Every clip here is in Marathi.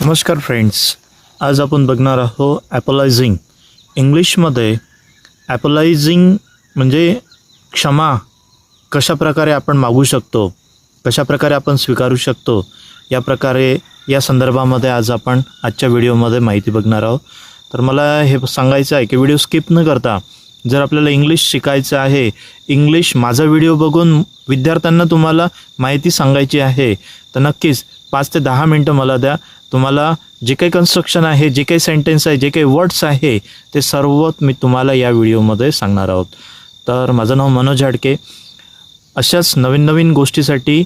नमस्कार फ्रेंड्स, आज आपण बघणार आहोत ॲपोलायझिंग. इंग्लिशमध्ये ॲपोलायझिंग म्हणजे क्षमा कशाप्रकारे आपण मागू शकतो, कशाप्रकारे आपण स्वीकारू शकतो, या संदर्भामध्ये आज आपण आजच्या व्हिडिओमध्ये माहिती बघणार आहोत. तर मला हे सांगायचं आहे की व्हिडिओ स्किप न करता जर आपल्याला इंग्लिश शिकायचं आहे, इंग्लिश माझा व्हिडिओ बघून विद्यार्थ्यांना तुम्हाला माहिती सांगायची आहे, तर नक्कीच 5 ते 10 मिनटं मला द्या. तुम्हाला जे काही कन्स्ट्रक्शन आहे, जे काही सेंटेन्स आहे, जे काही वर्ड्स आहे, ते सर्व मी तुम्हाला या व्हिडिओमध्ये सांगणार आहोत. तर माझं नाव मनोज हाडके. अशाच नवीन नवीन गोष्टीसाठी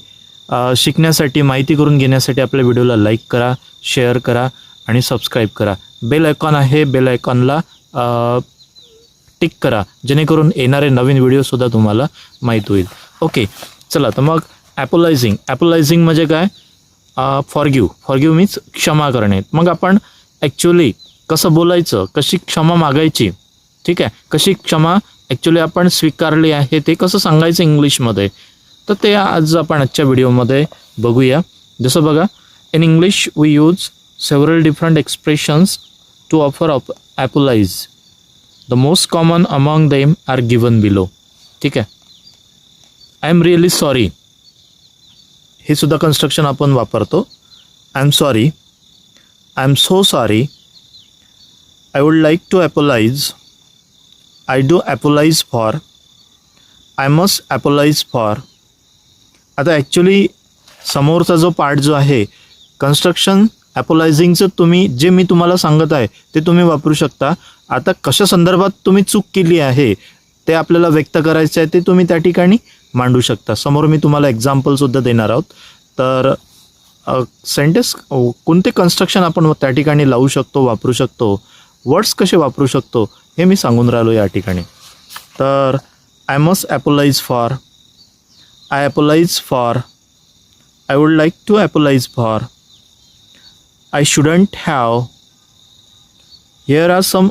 शिकण्यासाठी, माहिती करून घेण्यासाठी आपल्या व्हिडिओला लाईक करा, शेअर करा आणि सबस्क्राईब करा. बेल आयकॉन आहे, बेल आयकॉनला टिक करा, जेणेकरून येणारे नवीन व्हिडिओसुद्धा तुम्हाला माहीत होईल. ओके, चला तर मग ॲपोलायझिंग म्हणजे काय? फॉरगिव्ह मीन्स क्षमा करणे. मग आपण ॲक्च्युली कसं बोलायचं, कशी क्षमा मागायची, ठीक आहे, कशी क्षमा ॲक्च्युली आपण स्वीकारली आहे ते कसं सांगायचं इंग्लिशमध्ये, तर ते आज आपण आजच्या व्हिडिओमध्ये बघूया. जसं बघा, in English we use several different expressions to offer apologise. The most common among them are given below. ठीक आहे, आय एम रिअली सॉरी, हे सुद्धा कन्स्ट्रक्शन आपण वापरतो. I am sorry, I am so sorry, I would like to apologise, I do apologise for, I must apologise for. आता ॲक्च्युली समोरचा जो पार्ट जो आहे कन्स्ट्रक्शन ॲपोलायझिंगचं, जे मी तुम्हाला सांगत आहे ते तुम्ही वापरू शकता. आता कशा संदर्भात तुम्ही चूक केली आहे ते आपल्याला व्यक्त करायचं आहे, ते तुम्ही त्या ठिकाणी मांडू शकता. समोर मी तुम्हाला एक्झाम्पलसुद्धा देणार आहोत. तर सेंटेन्स कोणते कन्स्ट्रक्शन आपण त्या ठिकाणी लावू शकतो, वापरू शकतो, वर्ड्स कसे वापरू शकतो, हे मी सांगून राहिलो या ठिकाणी. तर I must apologise for, I apologise for, I would like to apologise for, I shouldn't have. Here are some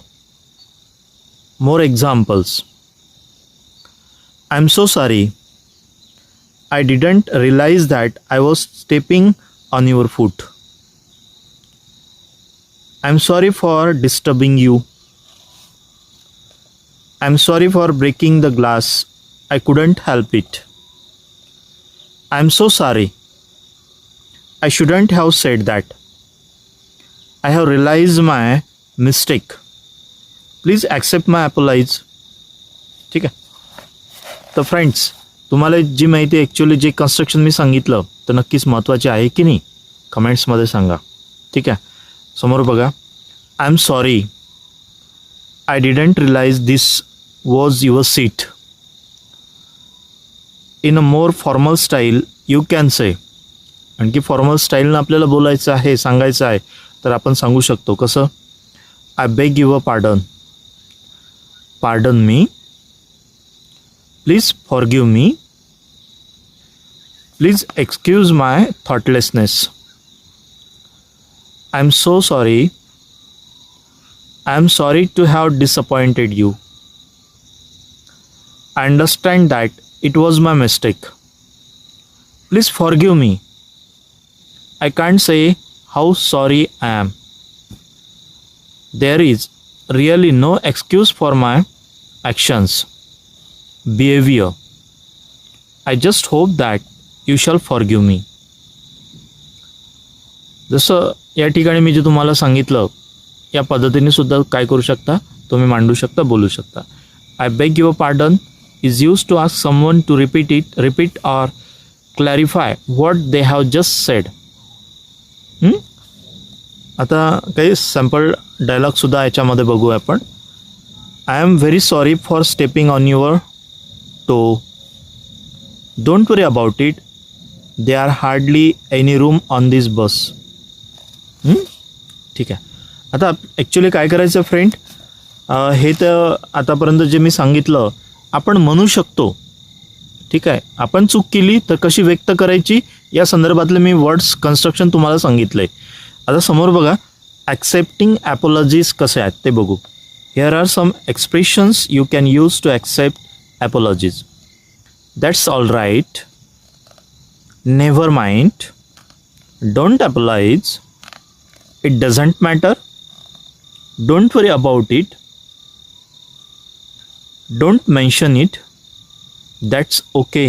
more examples. I'm so sorry, I didn't realize that I was stepping on your foot. I'm sorry for disturbing you. I'm sorry for breaking the glass, I couldn't help it. I'm so sorry, I shouldn't have said that. I have realized my mistake. Please accept my apologise. ठीक आहे, तर फ्रेंड्स, तुम्हाला जी माहिती ॲक्च्युली जे कन्स्ट्रक्शन मी सांगितलं तर नक्कीच महत्त्वाचे आहे की नाही, कमेंट्समध्ये सांगा. ठीक आहे, समोर बघा, I am sorry, I didn't realise this was your seat. In a more formal style you can say. आणखी फॉर्मल स्टाईलनं आपल्याला बोलायचं आहे, सांगायचं आहे, तर आपण सांगू शकतो. कसं? I beg your pardon, pardon me, please forgive me, please excuse my thoughtlessness, I am so sorry, I am sorry to have disappointed you, I understand that it was my mistake, please forgive me, I can't say how sorry I am, there is really no excuse for my actions, behavior, I just hope that you shall forgive me. जसं या ठिकाणी मी जे तुम्हाला सांगितलं या पद्धतीने सुद्धा काय करू शकता, तुम्ही मांडू शकता, बोलू शकता. I beg your pardon is use to ask someone to repeat or clarify what they have just said. आता काही सॅम्पल डायलॉगसुद्धा याच्यामध्ये बघूया आपण. I am very sorry for stepping on your toe, don't worry about it, there are hardly any room on this bus. ठीक आहे, आता ॲक्च्युली काय करायचं फ्रेंड, हे तर आतापर्यंत जे मी सांगितलं आपण म्हणू शकतो. ठीक आहे, आपण चूक केली तर कशी व्यक्त करायची या संदर्भातले मी वर्ड्स कन्स्ट्रक्शन तुम्हाला सांगितले. आता समोर बघा, ॲक्सेप्टिंग ॲपोलॉजीज कसे आहेत ते बघू. Here are some expressions you can use to accept apologies. That's all right, never mind, don't apologise, it doesn't matter, don't worry about it, don't mention it, that's okay,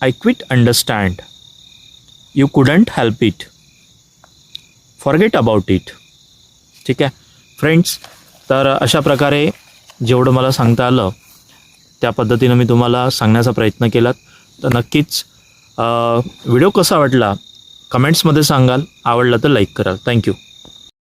I quite understand, you couldn't help it, forget about it. ठीक आहे फ्रेंड्स, तर अशा प्रकारे जेवढं मला सांगता आलं त्या पद्धतीनं मी तुम्हाला सांगण्याचा प्रयत्न केलात. तर नक्कीच व्हिडिओ कसा वाटला कमेंट्समध्ये सांगाल, आवडला तर लाईक कराल. थँक्यू.